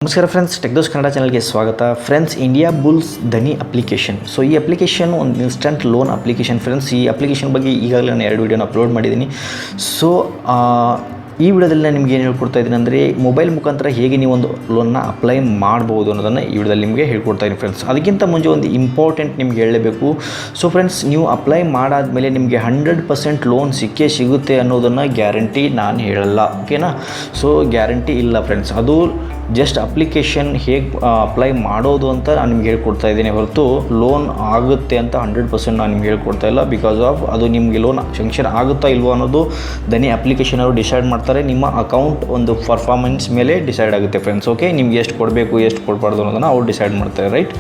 ನಮಸ್ಕಾರ ಫ್ರೆಂಡ್ಸ್, ದೋಸ್ಟ್ ಕನ್ನಡ ಚಾನಲ್ಗೆ ಸ್ವಾಗತ. Friends, Indiabulls Dhani application. So ಈ ಅಪ್ಲಿಕೇಶನ್ ಒಂದು ಇನ್ಸ್ಟಂಟ್ ಲೋನ್ ಅಪ್ಲಿಕೇಶನ್. ಫ್ರೆಂಡ್ಸ್, ಈ ಅಪ್ಲಿಕೇಶನ್ ಬಗ್ಗೆ ಈಗಾಗಲೇ ನಾನು 2 ವೀಡಿಯೋನ ಅಪ್ಲೋಡ್ ಮಾಡಿದ್ದೀನಿ. ಸೊ ಈ ವಿಡಿಯೋದಲ್ಲಿ ನಾನು ನಿಮ್ಗೆ ಏನು ಹೇಳ್ಕೊಡ್ತಾ ಇದ್ದೀನಿ ಅಂದರೆ, ಮೊಬೈಲ್ ಮುಖಾಂತರ ಹೇಗೆ ನೀವು ಒಂದು ಲೋನ್ನ ಅಪ್ಲೈ ಮಾಡ್ಬೋದು ಅನ್ನೋದನ್ನು ಈ ವಿಡಿಯೋದಲ್ಲಿ ನಿಮಗೆ ಹೇಳ್ಕೊಡ್ತಾ ಇದ್ದೀನಿ. ಫ್ರೆಂಡ್ಸ್, ಅದಕ್ಕಿಂತ ಮುಂಚೆ ಒಂದು ಇಂಪಾರ್ಟೆಂಟ್ ನಿಮ್ಗೆ ಹೇಳಲೇಬೇಕು. ಸೊ ಫ್ರೆಂಡ್ಸ್, ನೀವು ಅಪ್ಲೈ ಮಾಡಾದಮೇಲೆ ನಿಮಗೆ 100% ಲೋನ್ ಸಿಗುತ್ತೆ ಅನ್ನೋದನ್ನು ಗ್ಯಾರಂಟಿ ನಾನು ಹೇಳಲ್ಲ, ಓಕೆನಾ. ಸೊ ಗ್ಯಾರಂಟಿ ಇಲ್ಲ ಫ್ರೆಂಡ್ಸ್, ಅದು ಜಸ್ಟ್ ಅಪ್ಲಿಕೇಶನ್ ಹೇಗೆ ಅಪ್ಲೈ ಮಾಡೋದು ಅಂತ ನಾನು ನಿಮ್ಗೆ ಹೇಳ್ಕೊಡ್ತಾ ಇದ್ದೀನಿ ಹೊರತು ಲೋನ್ ಆಗುತ್ತೆ ಅಂತ 100% ನಾನು ನಿಮ್ಗೆ ಹೇಳ್ಕೊಡ್ತಾ ಇಲ್ಲ. ಬಿಕಾಸ್ ಆಫ್ ಅದು ನಿಮಗೆ ಲೋನ್ ಶಂಕ್ಷನ್ ಆಗುತ್ತಾ ಇಲ್ವೋ ಅನ್ನೋದು ಧನಿ ಅಪ್ಲಿಕೇಶನ್ ಅವರು ಡಿಸೈಡ್ ಮಾಡ್ತಾರೆ. ನಿಮ್ಮ ಅಕೌಂಟ್ ಒಂದು ಪರ್ಫಾರ್ಮೆನ್ಸ್ ಮೇಲೆ ಡಿಸೈಡ್ ಆಗುತ್ತೆ ಫ್ರೆಂಡ್ಸ್, ಓಕೆ. ನಿಮ್ಗೆ ಎಷ್ಟು ಕೊಡಬೇಕು ಎಷ್ಟು ಕೊಡಬಾರ್ದು ಅನ್ನೋದನ್ನು ಅವ್ರು ಡಿಸೈಡ್ ಮಾಡ್ತಾರೆ, ರೈಟ್.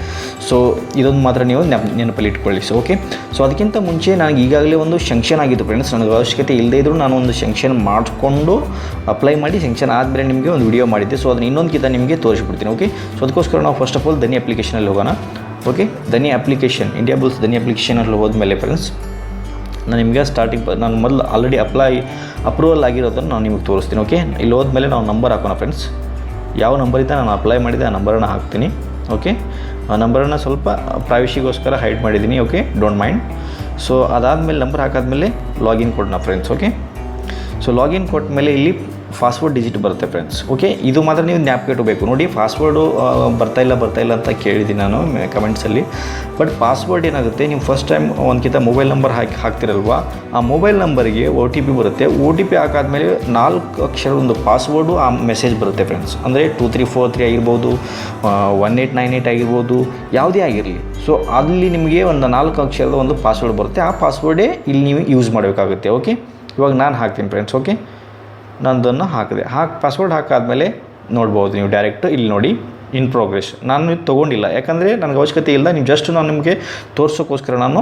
ಸೊ ಇದೊಂದು ಮಾತ್ರ ನೀವು ನೆನಪಲ್ಲಿ ಇಟ್ಕೊಳ್ಳಿ. So okay. ಸೊ ಅದಕ್ಕಿಂತ ಮುಂಚೆ ನನಗೆ ಈಗಾಗಲೇ ಒಂದು ಶಂಕ್ಷನ್ ಆಗಿತ್ತು ಫ್ರೆಂಡ್ಸ್. ನನಗೆ ಅವಶ್ಯಕತೆ ಇಲ್ಲದೇ ಇದ್ದರೂ ನಾನು ಒಂದು ಶಂಕ್ಷನ್ ಮಾಡಿಕೊಂಡು ಅಪ್ಲೈ ಮಾಡಿ ಶಂಕ್ಷನ್ ಆದಮೇಲೆ ನಿಮಗೆ ಒಂದು ವಿಡಿಯೋ ಮಾಡಿದ್ದೆ. ಸೊ ಅದನ್ನು ಇನ್ನೊಂದು ನಿಮಗೆ ತೋರಿಸ್ಬಿಡ್ತೀನಿ, ಓಕೆ. ಸೊ ಅದಕ್ಕೋಸ್ಕರ ನಾವು ಫಸ್ಟ್ ಆಫ್ ಆಲ್ ಧನಿ ಅಪ್ಲಿಕೇಶನಲ್ಲಿ ಹೋಗೋಣ, ಓಕೆ. ಧನಿ ಅಪ್ಲಿಕೇಶನ್, ಇಂಡಿಯಾ ಬುಲ್ಸ್ ಧನಿ ಅಪ್ಲಿಕೇಶನಲ್ಲಿ ಹೋದ್ಮೇಲೆ ಫ್ರೆಂಡ್ಸ್, ನಾನು ನಿಮಗೆ ನಾನು ಮೊದಲು ಆಲ್ರೆಡಿ ಅಪ್ರೂವಲ್ ಆಗಿರೋದನ್ನು ನಾನು ನಿಮಗೆ ತೋರಿಸ್ತೀನಿ, ಓಕೆ. ಇಲ್ಲಿ ಹೋದ್ಮೇಲೆ ನಾವು ನಂಬರ್ ಹಾಕೋಣ ಫ್ರೆಂಡ್ಸ್. ಯಾವ ನಂಬರಿಂದ ನಾನು ಅಪ್ಲೈ ಮಾಡಿದೆ ಆ ನಂಬರನ್ನು ಹಾಕ್ತೀನಿ, ಓಕೆ. ಆ ನಂಬರನ್ನು ಸ್ವಲ್ಪ ಪ್ರೈವಸಿಗೋಸ್ಕರ ಹೈಡ್ ಮಾಡಿದ್ದೀನಿ, ಓಕೆ, ಡೋಂಟ್ ಮೈಂಡ್. ಸೊ ಅದಾದಮೇಲೆ ನಂಬರ್ ಹಾಕಾದ್ಮೇಲೆ ಲಾಗಿನ್ ಕೊಡೋಣ ಫ್ರೆಂಡ್ಸ್, ಓಕೆ. ಸೊ ಲಾಗಿನ್ ಕೊಟ್ಟ ಮೇಲೆ ಇಲ್ಲಿ ಪಾಸ್ವರ್ಡ್ ಡಿಜಿಟ್ ಬರುತ್ತೆ ಫ್ರೆಂಡ್ಸ್, ಓಕೆ. ಇದು ಮಾತ್ರ ನೀವು ಜ್ಞಾಪಕ ಇಟ್ಕೋಬೇಕು. ನೋಡಿ, ಪಾಸ್ವರ್ಡು ಬರ್ತಾ ಇಲ್ಲ ಅಂತ ಕೇಳಿದ್ದೀನಿ ನಾನು ಕಮೆಂಟ್ಸಲ್ಲಿ. ಬಟ್ ಪಾಸ್ವರ್ಡ್ ಏನಾಗುತ್ತೆ, ನೀವು ಫಸ್ಟ್ ಟೈಮ್ ಒಂದಕ್ಕಿಂತ ಮೊಬೈಲ್ ನಂಬರ್ ಹಾಕ್ತಿರಲ್ವ, ಆ ಮೊಬೈಲ್ ನಂಬರ್ಗೆ OTP ಬರುತ್ತೆ. OTP ಹಾಕಾದ್ಮೇಲೆ 4 ಅಕ್ಷರ ಒಂದು ಪಾಸ್ವರ್ಡು ಆ ಮೆಸೇಜ್ ಬರುತ್ತೆ ಫ್ರೆಂಡ್ಸ್. ಅಂದರೆ 2343 ಆಗಿರ್ಬೋದು, 1898 ಆಗಿರ್ಬೋದು, ಯಾವುದೇ ಆಗಿರಲಿ. ಸೊ ಅಲ್ಲಿ ನಿಮಗೆ ಒಂದು 4 ಅಕ್ಷರದ ಒಂದು ಪಾಸ್ವರ್ಡ್ ಬರುತ್ತೆ. ಆ ಪಾಸ್ವರ್ಡೇ ಇಲ್ಲಿ ನೀವು ಯೂಸ್ ಮಾಡಬೇಕಾಗುತ್ತೆ, ಓಕೆ. ಇವಾಗ ನಾನು ಹಾಕ್ತೀನಿ ಫ್ರೆಂಡ್ಸ್, ಓಕೆ. ನಂದನ್ನು ಹಾಕಿದೆ. ಪಾಸ್ವರ್ಡ್ ಹಾಕಾದ್ಮೇಲೆ ನೋಡ್ಬೋದು ನೀವು ಡೈರೆಕ್ಟು ಇಲ್ಲಿ ನೋಡಿ, ಇನ್ ಪ್ರೋಗ್ರೆಸ್. ನಾನು ಇದು ತೊಗೊಂಡಿಲ್ಲ, ಯಾಕಂದರೆ ನನಗೆ ಅವಶ್ಯಕತೆ ಇಲ್ಲ. ನೀವು ಜಸ್ಟ್ ನಾನು ನಿಮಗೆ ತೋರಿಸೋಕ್ಕೋಸ್ಕರ ನಾನು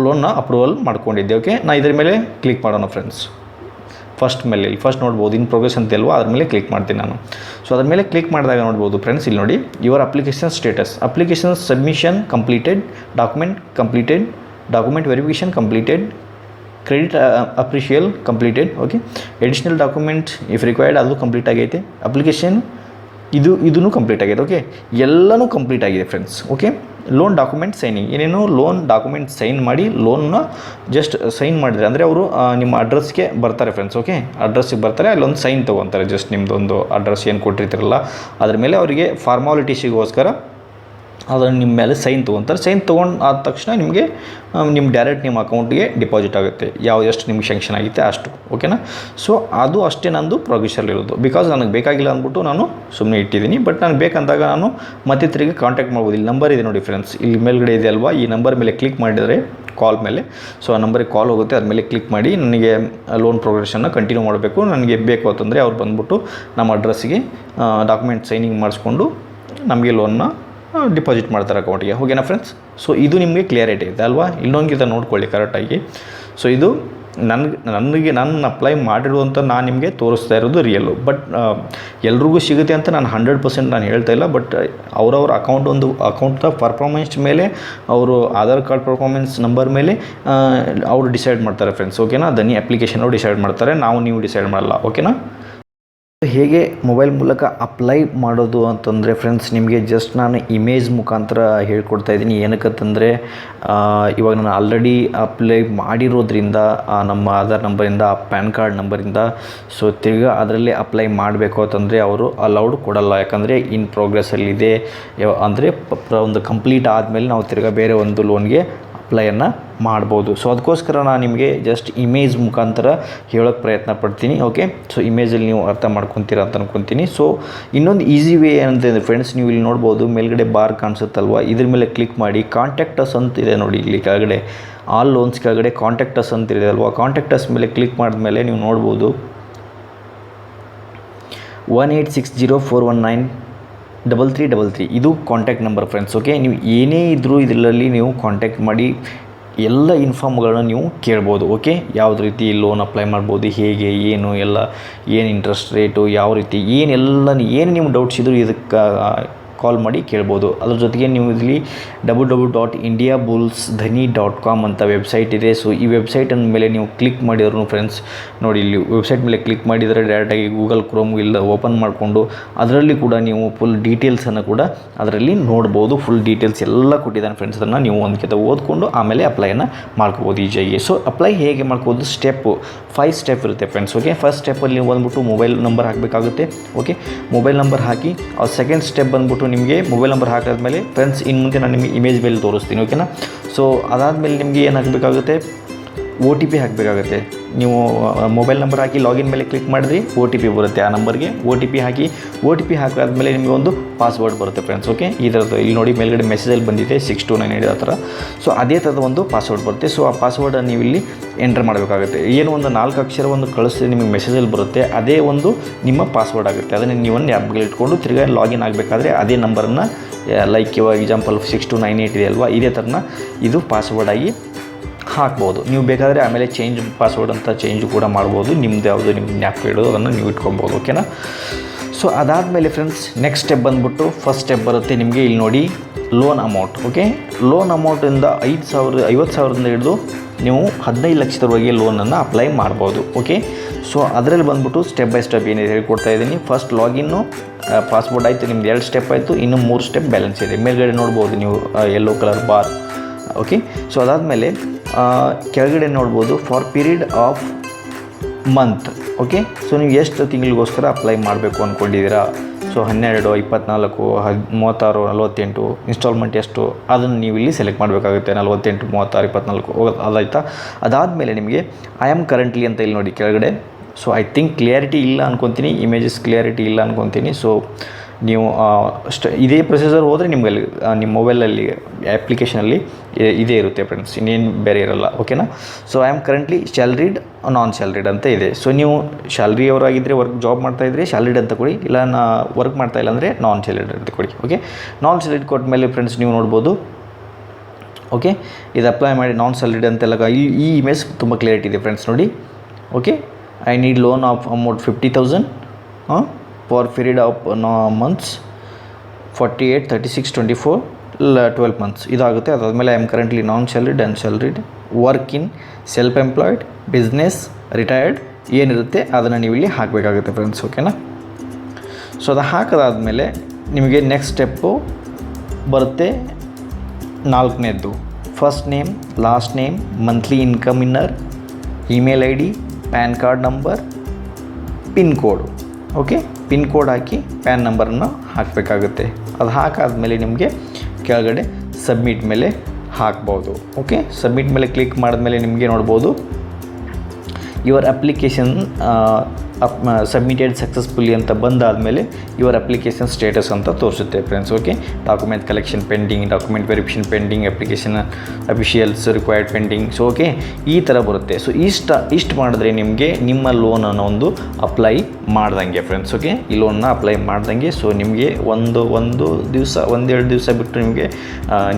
ಲೋನ್ನ ಅಪ್ರೂವಲ್ ಮಾಡ್ಕೊಂಡಿದ್ದೆ, ಓಕೆ. ನಾನು ಇದ್ರ ಮೇಲೆ ಕ್ಲಿಕ್ ಮಾಡೋಣ ಫ್ರೆಂಡ್ಸ್. ಫಸ್ಟ್ ನೋಡ್ಬೋದು ಇನ್ ಪ್ರೋಗ್ರೆಸ್ ಅಂತ ಅಲ್ವಾ, ಅದ್ರ ಮೇಲೆ ಕ್ಲಿಕ್ ಮಾಡ್ತೀನಿ ನಾನು. ಸೊ ಅದ್ರ ಮೇಲೆ ಕ್ಲಿಕ್ ಮಾಡಿದಾಗ ನೋಡ್ಬೋದು ಫ್ರೆಂಡ್ಸ್, ಇಲ್ಲಿ ನೋಡಿ, your application status, application submission completed, document verification completed, credit appraisal completed, okay. Additional document if required ಅದು ಕಂಪ್ಲೀಟ್ ಆಗೈತೆ. ಅಪ್ಲಿಕೇಶನ್ ಇದೂ ಕಂಪ್ಲೀಟ್ ಆಗೈತೆ, ಓಕೆ. ಎಲ್ಲನೂ ಕಂಪ್ಲೀಟ್ ಆಗಿದೆ friends, okay. Loan document signing, ಏನೇನು ಲೋನ್ ಡಾಕ್ಯುಮೆಂಟ್ ಸೈನ್ ಮಾಡಿ ಲೋನ್ನ ಜಸ್ಟ್ ಸೈನ್ ಮಾಡಿದರೆ ಅಂದರೆ ಅವರು ನಿಮ್ಮ ಅಡ್ರೆಸ್ಗೆ ಬರ್ತಾರೆ ಫ್ರೆಂಡ್ಸ್, ಓಕೆ. ಅಡ್ರೆಸ್ಸಿಗೆ ಬರ್ತಾರೆ, ಅಲ್ಲೊಂದು ಸೈನ್ ತೊಗೊತಾರೆ. ಜಸ್ಟ್ ನಿಮ್ಮದೊಂದು ಅಡ್ರೆಸ್ ಏನು ಕೊಟ್ಟಿರ್ತೀರಲ್ಲ ಅದ್ರ ಮೇಲೆ ಅವರಿಗೆ ಫಾರ್ಮಾಲಿಟೀಸಿಗೋಸ್ಕರ ಅದನ್ನು ನಿಮ್ಮ ಮೇಲೆ ಸೈನ್ ತೊಗೊತಾರೆ. ಸೈನ್ ತೊಗೊಂಡು ಆದ ತಕ್ಷಣ ನಿಮಗೆ ಡೈರೆಕ್ಟ್ ನಿಮ್ಮ ಅಕೌಂಟಿಗೆ ಡಿಪಾಸಿಟ್ ಆಗುತ್ತೆ, ಎಷ್ಟು ನಿಮ್ಗೆ ಶಂಕ್ಷನ್ ಆಗುತ್ತೆ ಅಷ್ಟು, ಓಕೆನಾ. ಸೊ ಅದು ಅಷ್ಟೇ ನಂದು ಪ್ರೋಗ್ರೆಸ್ಸಲ್ಲಿರೋದು. ಬಿಕಾಸ್ ನನಗೆ ಬೇಕಾಗಿಲ್ಲ ಅಂದ್ಬಿಟ್ಟು ನಾನು ಸುಮ್ಮನೆ ಇಟ್ಟಿದ್ದೀನಿ. ಬಟ್ ನನಗೆ ಬೇಕಂದಾಗ ನಾನು ಮತ್ತೆ ತಿರುಗಿ ಕಾಂಟ್ಯಾಕ್ಟ್ ಮಾಡ್ಬೋದು. ಇಲ್ಲಿ ನಂಬರ್ ಇದೆ ನೋಡಿ ಫ್ರೆಂಡ್ಸ್, ಇಲ್ಲಿ ಮೇಲ್ಗಡೆ ಇದೆ ಅಲ್ವಾ, ಈ ನಂಬರ್ ಮೇಲೆ ಕ್ಲಿಕ್ ಮಾಡಿದರೆ ಕಾಲ್ ಮೇಲೆ, ಸೊ ಆ ನಂಬರಿಗೆ ಕಾಲ್ ಹೋಗುತ್ತೆ. ಅದ್ರ ಮೇಲೆ ಕ್ಲಿಕ್ ಮಾಡಿ ನನಗೆ ಲೋನ್ ಪ್ರೋಗ್ರೆಷನ್ನ ಕಂಟಿನ್ಯೂ ಮಾಡಬೇಕು ನನಗೆ ಬೇಕು ಅಂತಂದರೆ ಅವ್ರು ಬಂದುಬಿಟ್ಟು ನಮ್ಮ ಅಡ್ರೆಸ್ಸಿಗೆ ಡಾಕ್ಯುಮೆಂಟ್ ಸೈನಿಂಗ್ ಮಾಡಿಸ್ಕೊಂಡು ನಮಗೆ ಲೋನ್ನ ಡಿಪಾಸಿಟ್ ಮಾಡ್ತಾರೆ ಅಕೌಂಟಿಗೆ, ಓಕೆನಾ ಫ್ರೆಂಡ್ಸ್. ಸೊ ಇದು ನಿಮಗೆ ಕ್ಲಿಯರಿಟಿ ಇದೆ ಅಲ್ವಾ, ಇನ್ನೊಂದಿಗಿಂತ ನೋಡ್ಕೊಳ್ಳಿ ಕರೆಕ್ಟಾಗಿ. ಸೊ ಇದು ನಾನು ಅಪ್ಲೈ ಮಾಡಿರುವಂಥ ನಾನು ನಿಮಗೆ ತೋರಿಸ್ತಾ ಇರೋದು ರಿಯಲ್ಲು. ಬಟ್ ಎಲ್ರಿಗೂ ಸಿಗುತ್ತೆ ಅಂತ ನಾನು 100% ನಾನು ಹೇಳ್ತಾ ಇಲ್ಲ. ಬಟ್ ಅವರವ್ರ ಅಕೌಂಟ್ನ ಪರ್ಫಾರ್ಮೆನ್ಸ್ ಮೇಲೆ, ಅವರು ಆಧಾರ್ ಕಾರ್ಡ್ ಪರ್ಫಾರ್ಮೆನ್ಸ್ ನಂಬರ್ ಮೇಲೆ ಅವರು ಡಿಸೈಡ್ ಮಾಡ್ತಾರೆ ಫ್ರೆಂಡ್ಸ್, ಓಕೆನಾ. ಧನಿ ಅಪ್ಲಿಕೇಶನ್ ಅವರು ಡಿಸೈಡ್ ಮಾಡ್ತಾರೆ, ನೀವು ಡಿಸೈಡ್ ಮಾಡಲ್ಲ, ಓಕೆನಾ. ಹೇಗೆ ಮೊಬೈಲ್ ಮೂಲಕ ಅಪ್ಲೈ ಮಾಡೋದು ಅಂತಂದರೆ ಫ್ರೆಂಡ್ಸ್, ನಿಮಗೆ ಜಸ್ಟ್ ನಾನು ಇಮೇಜ್ ಮುಖಾಂತರ ಹೇಳ್ಕೊಡ್ತಾ ಇದ್ದೀನಿ. ಏನಕ್ಕಂತಂದರೆ ಇವಾಗ ನಾನು ಆಲ್ರೆಡಿ ಅಪ್ಲೈ ಮಾಡಿರೋದ್ರಿಂದ ನಮ್ಮ ಆಧಾರ್ ನಂಬರಿಂದ, ಪ್ಯಾನ್ ಕಾರ್ಡ್ ನಂಬರಿಂದ, ಸೊ ತಿರ್ಗಾ ಅದರಲ್ಲೇ ಅಪ್ಲೈ ಮಾಡಬೇಕು ಅಂತಂದರೆ ಅವರು ಅಲೌಡ್ ಕೊಡಲ್ಲ. ಯಾಕಂದರೆ ಇನ್ ಪ್ರೋಗ್ರೆಸ್ಸಲ್ಲಿದೆ ಅಂದರೆ ಒಂದು ಕಂಪ್ಲೀಟ್ ಆದಮೇಲೆ ನಾವು ತಿರ್ಗಾ ಬೇರೆ ಒಂದು ಲೋನ್ಗೆ ಅಪ್ಲೈಯನ್ನು ಮಾಡ್ಬೋದು. ಸೊ ಅದಕ್ಕೋಸ್ಕರ ನಾನು ನಿಮಗೆ ಜಸ್ಟ್ ಇಮೇಜ್ ಮುಖಾಂತರ ಹೇಳೋಕ್ಕೆ ಪ್ರಯತ್ನ ಪಡ್ತೀನಿ, ಓಕೆ. ಸೊ ಇಮೇಜಲ್ಲಿ ನೀವು ಅರ್ಥ ಮಾಡ್ಕೊತೀರ ಅಂತ ಅನ್ಕೊತೀನಿ. ಸೊ ಇನ್ನೊಂದು ಈಸಿ ವೇ ಏನಂತಂದರೆ ಫ್ರೆಂಡ್ಸ್, ನೀವು ಇಲ್ಲಿ ನೋಡ್ಬೋದು ಮೇಲ್ಗಡೆ ಬಾರ್ ಕಾಣಿಸುತ್ತಲ್ವ, ಇದ್ರ ಮೇಲೆ ಕ್ಲಿಕ್ ಮಾಡಿ ಕಾಂಟ್ಯಾಕ್ಟ್ ಅಸ್ ಅಂತ ಇದೆ ನೋಡಿ, ಇಲ್ಲಿ ಕೆಳಗಡೆ ಆಲ್ ಲೋನ್ಸ್ ಕೆಳಗಡೆ ಕಾಂಟ್ಯಾಕ್ಟ್ ಅಸ್ ಅಂತ ಇದೆ ಅಲ್ವಾ. ಕಾಂಟ್ಯಾಕ್ಟ್ ಅಸ್ ಮೇಲೆ ಕ್ಲಿಕ್ ಮಾಡಿದ್ಮೇಲೆ ನೀವು ನೋಡ್ಬೋದು 1860419333 ಇದು ಕಾಂಟ್ಯಾಕ್ಟ್ ನಂಬರ್ ಫ್ರೆಂಡ್ಸ್, ಓಕೆ. ನೀವು ಏನೇ ಇದ್ದರೂ ಇದರಲ್ಲಿ ನೀವು ಕಾಂಟ್ಯಾಕ್ಟ್ ಮಾಡಿ ಎಲ್ಲ ಇನ್ಫಾರ್ಮ್ಗಳನ್ನ ನೀವು ಕೇಳ್ಬೋದು, ಓಕೆ. ಯಾವ್ದು ರೀತಿ ಲೋನ್ ಅಪ್ಲೈ ಮಾಡ್ಬೋದು, ಹೇಗೆ ಏನು ಎಲ್ಲ, ಏನು ಇಂಟ್ರೆಸ್ಟ್ ರೇಟು, ಯಾವ ರೀತಿ ಏನು ನಿಮ್ಮ ಡೌಟ್ಸ್ ಇದ್ದರೂ ಇದಕ್ಕೆ ಕಾಲ್ ಮಾಡಿ ಕೇಳ್ಬೋದು. ಅದ್ರ ಜೊತೆಗೆ ನೀವು ಇಲ್ಲಿ www.indiabulls.dhani.com ಅಂತ ವೆಬ್ಸೈಟ್ ಇದೆ. ಸೊ ಈ ವೆಬ್ಸೈಟ್ ಮೇಲೆ ನೀವು ಕ್ಲಿಕ್ ಮಾಡಿದ್ರು ಫ್ರೆಂಡ್ಸ್ ನೋಡಿ, ಇಲ್ಲಿ ವೆಬ್ಸೈಟ್ ಮೇಲೆ ಕ್ಲಿಕ್ ಮಾಡಿದರೆ ಡೈರೆಕ್ಟಾಗಿ ಗೂಗಲ್ ಕ್ರೋಮ್ ಇಲ್ಲ ಓಪನ್ ಮಾಡಿಕೊಂಡು ಅದರಲ್ಲಿ ಕೂಡ ನೀವು ಫುಲ್ ಡೀಟೇಲ್ಸನ್ನು ಕೂಡ ಅದರಲ್ಲಿ ನೋಡ್ಬೋದು. ಫುಲ್ ಡೀಟೇಲ್ಸ್ ಎಲ್ಲ ಕೊಟ್ಟಿದ್ದಾನೆ ಫ್ರೆಂಡ್ಸ್. ಅದನ್ನು ನೀವು ಒಂದು ಕಿತ ಓದ್ಕೊಂಡು ಆಮೇಲೆ ಅಪ್ಲೈನ ಮಾಡ್ಕೋಬೋದು ಈಜಿಯಾಗಿ. ಸೊ ಅಪ್ಲೈ ಹೇಗೆ ಮಾಡ್ಕೋಬೋದು, 5 ಸ್ಟೆಪ್ ಇರುತ್ತೆ ಫ್ರೆಂಡ್ಸ್. ಓಕೆ, ಫಸ್ಟ್ ಸ್ಟೆಪ್ಪಲ್ಲಿ ನೀವು ಬಂದುಬಿಟ್ಟು ಮೊಬೈಲ್ ನಂಬರ್ ಹಾಕಬೇಕಾಗುತ್ತೆ. ಓಕೆ, ಮೊಬೈಲ್ ನಂಬರ್ ಹಾಕಿ ಸೆಕೆಂಡ್ ಸ್ಟೆಪ್ ಬಂದುಬಿಟ್ಟು ನಿಮಗೆ ಮೊಬೈಲ್ ನಂಬರ್ ಹಾಕಿದ್ಮೇಲೆ ಫ್ರೆಂಡ್ಸ್ ಇನ್ನು ಮುಂದೆ ನಾನು ನಿಮಗೆ ಇಮೇಜ್ ಮೇಲೆ ತೋರಿಸ್ತೀನಿ. ಓಕೆನಾ. ಸೊ ಅದಾದಮೇಲೆ ನಿಮಗೆ ಏನು ಹಾಕಬೇಕಾಗುತ್ತೆ, OTP ಹಾಕಬೇಕಾಗುತ್ತೆ. ನೀವು ಮೊಬೈಲ್ ನಂಬರ್ ಹಾಕಿ ಲಾಗಿನ್ ಮೇಲೆ ಕ್ಲಿಕ್ ಮಾಡಿದ್ರಿ OTP ಬರುತ್ತೆ ಆ ನಂಬರ್ಗೆ. OTP ಹಾಕಾದ್ಮೇಲೆ ನಿಮಗೆ ಒಂದು ಪಾಸ್ವರ್ಡ್ ಬರುತ್ತೆ ಫ್ರೆಂಡ್ಸ್. ಓಕೆ, ಈ ಥರದ್ದು ಇಲ್ಲಿ ನೋಡಿ ಮೇಲ್ಗಡೆ ಮೆಸೇಜಲ್ಲಿ ಬಂದಿದೆ 6298 ಆ ಥರ. ಸೊ ಅದೇ ಥರದ ಒಂದು ಪಾಸ್ವರ್ಡ್ ಬರುತ್ತೆ. ಸೊ ಆ ಪಾಸ್ವರ್ಡನ್ನು ನೀವು ಇಲ್ಲಿ ಎಂಟರ್ ಮಾಡಬೇಕಾಗುತ್ತೆ. ಏನು ಒಂದು 4 ಅಕ್ಷರ ಒಂದು ಕಳಿಸಿ ನಿಮಗೆ ಮೆಸೇಜಲ್ಲಿ ಬರುತ್ತೆ, ಅದೇ ಒಂದು ನಿಮ್ಮ ಪಾಸ್ವರ್ಡ್ ಆಗುತ್ತೆ. ಅದನ್ನು ನೀವೊಂದು ಆ್ಯಪ್ಗೆ ಇಟ್ಕೊಂಡು ತಿರ್ಗಾ ಲಾಗಿನ್ ಆಗಬೇಕಾದ್ರೆ ಅದೇ ನಂಬರನ್ನು ಲೈಕ್ ಇವಾಗ ಎಕ್ಸಾಂಪಲ್ 6298 ಇದೆ ಅಲ್ವಾ, ಇದೇ ಥರನ ಇದು ಪಾಸ್ವರ್ಡ್ ಆಗಿ ಹಾಕ್ಬೋದು. ನೀವು ಬೇಕಾದರೆ ಆಮೇಲೆ ಚೇಂಜ್ ಪಾಸ್ವರ್ಡ್ ಅಂತ ಚೇಂಜ್ ಕೂಡ ಮಾಡ್ಬೋದು. ನಿಮ್ದು ಯಾವುದು ನಿಮ್ಮ ಜ್ಞಾಪಕ ಇಡೋದು ಅದನ್ನು ನೀವು ಇಟ್ಕೊಬೋದು. ಓಕೆನಾ. ಸೊ ಅದಾದಮೇಲೆ ಫ್ರೆಂಡ್ಸ್ ನೆಕ್ಸ್ಟ್ ಸ್ಟೆಪ್ ಬಂದುಬಿಟ್ಟು ಫಸ್ಟ್ ಸ್ಟೆಪ್ ಬರುತ್ತೆ ನಿಮಗೆ ಇಲ್ಲಿ ನೋಡಿ, ಲೋನ್ ಅಮೌಂಟ್. ಓಕೆ, ಲೋನ್ ಅಮೌಂಟಿಂದ 50,000ದಿಂದ ಹಿಡಿದು ನೀವು 15 ಲಕ್ಷದವರೆಗೆ ಲೋನನ್ನು ಅಪ್ಲೈ ಮಾಡ್ಬೋದು. ಓಕೆ, ಸೊ ಅದರಲ್ಲಿ ಬಂದುಬಿಟ್ಟು ಸ್ಟೆಪ್ ಬೈ ಸ್ಟೆಪ್ ಏನಿದೆ ಹೇಳ್ಕೊಡ್ತಾ ಇದ್ದೀನಿ. ಫಸ್ಟ್ ಲಾಗಿನ್ನು ಪಾಸ್ವರ್ಡ್ ಆಯಿತು, ನಿಮ್ದು 2 ಸ್ಟೆಪ್ ಆಯಿತು, ಇನ್ನು 3 ಸ್ಟೆಪ್ ಬ್ಯಾಲೆನ್ಸ್ ಇದೆ. ಮೇಲ್ಗಡೆ ನೋಡ್ಬೋದು ನೀವು yellow colour bar. Okay, so ಅದಾದಮೇಲೆ ಕೆಳಗಡೆ ನೋಡ್ಬೋದು for period of month. Okay, so ನೀವು ಎಷ್ಟು ತಿಂಗಳಿಗೋಸ್ಕರ ಅಪ್ಲೈ ಮಾಡಬೇಕು ಅಂದ್ಕೊಂಡಿದ್ದೀರಾ. ಸೊ 12, 24, 36, 48 ಇನ್ಸ್ಟಾಲ್ಮೆಂಟ್ ಎಷ್ಟು ಅದನ್ನು ನೀವು ಇಲ್ಲಿ ಸೆಲೆಕ್ಟ್ ಮಾಡಬೇಕಾಗುತ್ತೆ. 48, 36, 24 ಅದಾಯ್ತಾ. ಅದಾದಮೇಲೆ ನಿಮಗೆ ಐ ಆಮ್ ಕರೆಂಟ್ಲಿ ಅಂತ ಇಲ್ಲಿ ನೋಡಿ ಕೆಳಗಡೆ. ಸೊ ಐ ಥಿಂಕ್ ಕ್ಲಿಯಾರಿಟಿ ಇಲ್ಲ ಅನ್ಕೊತೀನಿ, ಇಮೇಜಸ್ ಕ್ಲಿಯಾರಿಟಿ ಇಲ್ಲ ಅನ್ಕೊತೀನಿ. ಸೊ ನೀವು ಇದೇ ಪ್ರೊಸೀಜರ್ ಹೋದರೆ ನಿಮಗೆ ನಿಮ್ಮ ಮೊಬೈಲಲ್ಲಿ ಅಪ್ಲಿಕೇಶನಲ್ಲಿ ಇದೇ ಇರುತ್ತೆ ಫ್ರೆಂಡ್ಸ್, ಇನ್ನೇನು ಬೇರೆ ಇರೋಲ್ಲ. ಓಕೆನಾ. So I am currently salaried, non salaried ಅಂತ ಇದೆ. ಸೊ ನೀವು ಸ್ಯಾಲ್ರಿ ಅವರಾಗಿದ್ದರೆ ಜಾಬ್ ಮಾಡ್ತಾಯಿದ್ರೆ ಸ್ಯಾಲ್ರಿಡ್ ಅಂತ ಕೊಡಿ, ಇಲ್ಲ ವರ್ಕ್ ಮಾಡ್ತಾಯಿಲ್ಲ ಅಂದರೆ ನಾನ್ ಸ್ಯಾಲ್ರಿಡ್ ಅಂತ ಕೊಡಿ. ಓಕೆ, ನಾನ್ ಸ್ಯಾಲ್ರಿಡ್ ಕೊಟ್ಟ ಮೇಲೆ ಫ್ರೆಂಡ್ಸ್ ನೀವು ನೋಡ್ಬೋದು. ಓಕೆ, ಇದು ಅಪ್ಲೈ ಮಾಡಿ ನಾನ್ ಸ್ಯಾಲ್ರಿಡ್ ಅಂತೆಲ್ಲ ಈ ಇಮೇಜ್ ತುಂಬ ಕ್ಲಿಯರಿಟಿ ಇದೆ ಫ್ರೆಂಡ್ಸ್ ನೋಡಿ. Okay, I need loan of amount 50,000 for period of months 48, 36, 24, 12 months ಇದಾಗುತ್ತೆ. ಅದಾದಮೇಲೆ I am currently non salaried and salaried, work in self employed, business, retired ಏನಿರುತ್ತೆ ಅದನ್ನು ನೀವು ಇಲ್ಲಿ ಹಾಕಬೇಕಾಗುತ್ತೆ ಫ್ರೆಂಡ್ಸ್. ಓಕೆನಾ. ಸೊ ಅದು ಹಾಕಿದಾದ್ಮೇಲೆ ನಿಮಗೆ ನೆಕ್ಸ್ಟ್ ಸ್ಟೆಪ್ಪು ಬರುತ್ತೆ 4ನೇದ್ದು, first name, last name, monthly income inner, email ID, PAN card number, pin code. Okay, pin code ಹಾಕಿ ಪ್ಯಾನ್ ನಂಬರನ್ನು ಹಾಕಬೇಕಾಗುತ್ತೆ. ಅದು ಹಾಕಾದ್ಮೇಲೆ ನಿಮಗೆ ಕೆಳಗಡೆ ಸಬ್ಮಿಟ್ ಮೇಲೆ ಹಾಕ್ಬೋದು. ಓಕೆ, ಸಬ್ಮಿಟ್ ಮೇಲೆ ಕ್ಲಿಕ್ ಮಾಡಿದ್ಮೇಲೆ ನಿಮಗೆ ನೋಡ್ಬೋದು ಯುವರ್ ಅಪ್ಲಿಕೇಶನ್ ಸಬ್ಮಿಟೆಡ್ ಸಕ್ಸಸ್ಫುಲಿ ಅಂತ ಬಂದಾದಮೇಲೆ ಯುವರ್ ಅಪ್ಲಿಕೇಶನ್ ಸ್ಟೇಟಸ್ ಅಂತ ತೋರಿಸುತ್ತೆ friends. Okay, document collection pending, document verification pending, application officials required pending. So okay, ಈ ಥರ ಬರುತ್ತೆ. ಸೊ ಇಷ್ಟು ಮಾಡಿದ್ರೆ ನಿಮಗೆ ನಿಮ್ಮ ಲೋನನ್ನು ಒಂದು ಅಪ್ಲೈ ಮಾಡ್ದಂಗೆ ಫ್ರೆಂಡ್ಸ್. ಓಕೆ, ಈ ಲೋನ್ನ ಅಪ್ಲೈ ಮಾಡ್ದಂಗೆ. ಸೊ ನಿಮಗೆ ಒಂದೆರಡು ದಿವಸ ಬಿಟ್ಟು ನಿಮಗೆ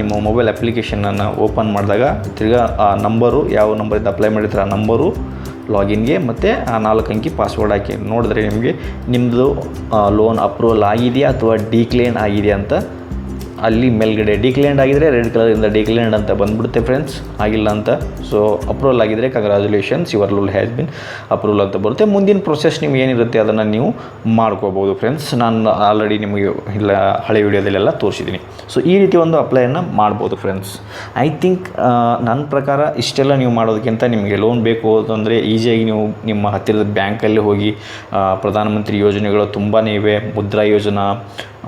ನಿಮ್ಮ ಮೊಬೈಲ್ ಅಪ್ಲಿಕೇಶನನ್ನು ಓಪನ್ ಮಾಡಿದಾಗ ತಿರ್ಗಾ ಆ ನಂಬರು, ಯಾವ ನಂಬರಿಂದ ಅಪ್ಲೈ ಮಾಡಿದ್ರೆ ಆ ನಂಬರು ಲಾಗಿನ್ಗೆ ಮತ್ತು ಆ 4 ಅಂಕಿ ಪಾಸ್ವರ್ಡ್ ಹಾಕಿ ನೋಡಿದ್ರೆ ನಿಮಗೆ ನಿಮ್ಮದು ಲೋನ್ ಅಪ್ರೂವಲ್ ಆಗಿದೆಯಾ ಅಥವಾ ಡಿಕ್ಲೈನ್ ಆಗಿದೆಯಾ ಅಂತ ಅಲ್ಲಿ ಮೇಲ್ಗಡೆ ಡಿಕ್ಲೈನ್ಡ್ ಆಗಿದ್ದರೆ ರೆಡ್ ಕಲರಿಂದ ಡಿಕ್ಲೈನ್ಡ್ ಅಂತ ಬಂದುಬಿಡುತ್ತೆ ಫ್ರೆಂಡ್ಸ್, ಆಗಿಲ್ಲ ಅಂತ. ಸೊ ಅಪ್ರೂವಲ್ ಆಗಿದ್ದರೆ congratulations your loan has been approval ಅಂತ ಬರುತ್ತೆ. ಮುಂದಿನ ಪ್ರೊಸೆಸ್ ನಿಮ್ಗೆ ಏನಿರುತ್ತೆ ಅದನ್ನು ನೀವು ಮಾಡ್ಕೋಬೋದು ಫ್ರೆಂಡ್ಸ್. ನಾನು ಆಲ್ರೆಡಿ ನಿಮಗೆ ಇಲ್ಲ ಹಳೆ ವೀಡಿಯೋದಲ್ಲೆಲ್ಲ ತೋರಿಸಿದ್ದೀನಿ. ಸೊ ಈ ರೀತಿ ಒಂದು ಅಪ್ಲೈಯನ್ನು ಮಾಡ್ಬೋದು ಫ್ರೆಂಡ್ಸ್. ಐ ಥಿಂಕ್ ನನ್ನ ಪ್ರಕಾರ ಇಷ್ಟೆಲ್ಲ ನೀವು ಮಾಡೋದಕ್ಕಿಂತ ನಿಮಗೆ ಲೋನ್ ಬೇಕು ಅಂತಂದರೆ ಈಸಿಯಾಗಿ ನೀವು ನಿಮ್ಮ ಹತ್ತಿರದ ಬ್ಯಾಂಕಲ್ಲಿ ಹೋಗಿ ಪ್ರಧಾನಮಂತ್ರಿ ಯೋಜನೆಗಳು ತುಂಬಾ ಇವೆ, ಮುದ್ರಾ ಯೋಜನಾ,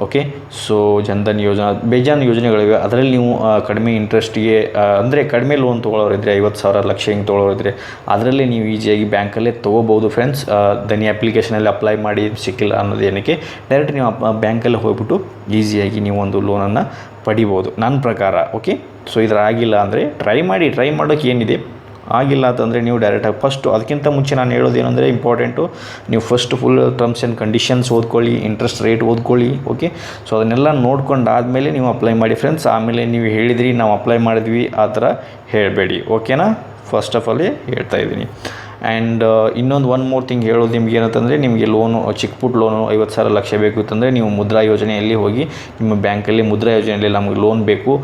ಓಕೆ, ಸೊ ಜನ್ಧನ್ ಯೋಜನಾ, ಬೇಜಾನ್ ಯೋಜನೆಗಳಿವೆ. ಅದರಲ್ಲಿ ನೀವು ಕಡಿಮೆ ಇಂಟ್ರೆಸ್ಟಿಗೆ ಅಂದರೆ ಕಡಿಮೆ ಲೋನ್ ತೊಗೊಳ್ಳೋರಿದ್ದರೆ 50,000 ಲಕ್ಷ ಹಿಂಗೆ ತೊಗೊಳ್ಳೋರಿದ್ದರೆ ಅದರಲ್ಲಿ ನೀವು ಈಸಿಯಾಗಿ ಬ್ಯಾಂಕಲ್ಲೇ ತೊಗೋಬೋದು ಫ್ರೆಂಡ್ಸ್. ಧನಿ ಅಪ್ಲಿಕೇಶನಲ್ಲಿ ಅಪ್ಲೈ ಮಾಡಿ ಸಿಕ್ಕಿಲ್ಲ ಅನ್ನೋದು ಏನಕ್ಕೆ, ಡೈರೆಕ್ಟ್ ನೀವು ಬ್ಯಾಂಕಲ್ಲಿ ಹೋಗ್ಬಿಟ್ಟು ಈಸಿಯಾಗಿ ನೀವು ಒಂದು ಲೋನನ್ನು ಪಡಿಬೋದು ನನ್ನ ಪ್ರಕಾರ. ಓಕೆ, ಸೊ ಇದರ ಆಗಿಲ್ಲ ಅಂದರೆ ಟ್ರೈ ಮಾಡೋಕ್ಕೆ ಏನಿದೆ, ಆಗಿಲ್ಲ ಅಂತಂದರೆ ನೀವು ಡೈರೆಕ್ಟಾಗಿ ಫಸ್ಟು ಅದಕ್ಕಿಂತ ಮುಂಚೆ ನಾನು ಹೇಳೋದೇನೆಂದರೆ ಇಂಪಾರ್ಟೆಂಟು, ನೀವು first full terms and conditions ಓದ್ಕೊಳ್ಳಿ, ಇಂಟ್ರೆಸ್ಟ್ ರೇಟ್ ಓದ್ಕೊಳ್ಳಿ. ಓಕೆ, ಸೊ ಅದನ್ನೆಲ್ಲ ನೋಡ್ಕೊಂಡಾದಮೇಲೆ ನೀವು ಅಪ್ಲೈ ಮಾಡಿ ಫ್ರೆಂಡ್ಸ್. ಆಮೇಲೆ ನೀವು ಹೇಳಿದ್ರಿ ನಾವು ಅಪ್ಲೈ ಮಾಡಿದ್ವಿ ಆ ಥರ ಹೇಳಬೇಡಿ. ಓಕೆನಾ, ಫಸ್ಟ್ ಆಫ್ ಆಲ್ ಹೇಳ್ತಾಯಿದ್ದೀನಿ. ಆ್ಯಂಡ್ ಇನ್ನೊಂದು ಒನ್ ಮೋರ್ ಥಿಂಗ್ ಹೇಳೋದು ನಿಮ್ಗೆ ಏನಂತಂದರೆ, ನಿಮಗೆ ಲೋನು ಚಿಕ್ಕ ಪುಟ್ಟ ಲೋನು 50,000 ಲಕ್ಷ ಬೇಕು ಅಂತಂದರೆ ನೀವು ಮುದ್ರಾ ಯೋಜನೆಯಲ್ಲಿ ಹೋಗಿ ನಿಮ್ಮ ಬ್ಯಾಂಕಲ್ಲಿ ಮುದ್ರಾ ಯೋಜನೆಯಲ್ಲಿ ನಮಗೆ ಲೋನ್ ಬೇಕು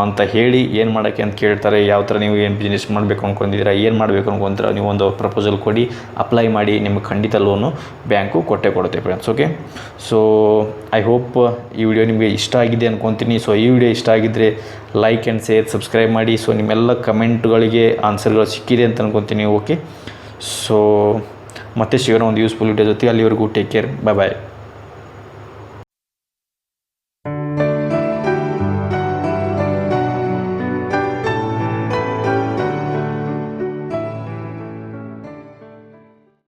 ಅಂತ ಹೇಳಿ ಏನು ಮಾಡೋಕ್ಕೆ ಅಂತ ಕೇಳ್ತಾರೆ. ಯಾವ ಥರ ನೀವು ಏನು ಬಿಸ್ನೆಸ್ ಮಾಡಬೇಕು ಅಂದ್ಕೊಂಡಿದ್ದೀರಾ, ಏನು ಮಾಡಬೇಕು ಅಂದ್ಕೊಂತೀರ, ನೀವು ಒಂದು ಪ್ರಪೋಸಲ್ ಕೊಡಿ, ಅಪ್ಲೈ ಮಾಡಿ, ನಿಮಗೆ ಖಂಡಿತ ಲೋನು ಬ್ಯಾಂಕು ಕೊಟ್ಟೇ ಕೊಡುತ್ತೆ friends. Okay, so I hope ಈ ವಿಡಿಯೋ ನಿಮಗೆ ಇಷ್ಟ ಆಗಿದೆ ಅಂದ್ಕೊತೀನಿ. ಸೊ ಈ ವಿಡಿಯೋ ಇಷ್ಟ ಆಗಿದ್ದರೆ ಲೈಕ್ ಆ್ಯಂಡ್ ಶೇರ್, ಸಬ್ಸ್ಕ್ರೈಬ್ ಮಾಡಿ. ಸೊ ನಿಮ್ಮೆಲ್ಲ ಕಮೆಂಟ್ಗಳಿಗೆ ಆನ್ಸರ್ಗಳು ಸಿಕ್ಕಿದೆ ಅಂತ ಅಂದ್ಕೊತೀನಿ. ಓಕೆ, ಸೊ ಮತ್ತೆ ಸಿಗೋಣ ಒಂದು ಯೂಸ್ಫುಲ್ ವಿಡಿಯೋ ಜೊತೆ. ಅಲ್ಲಿವರೆಗೂ ಟೇಕ್ ಕೇರ್, ಬಾಯ್ ಬಾಯ್.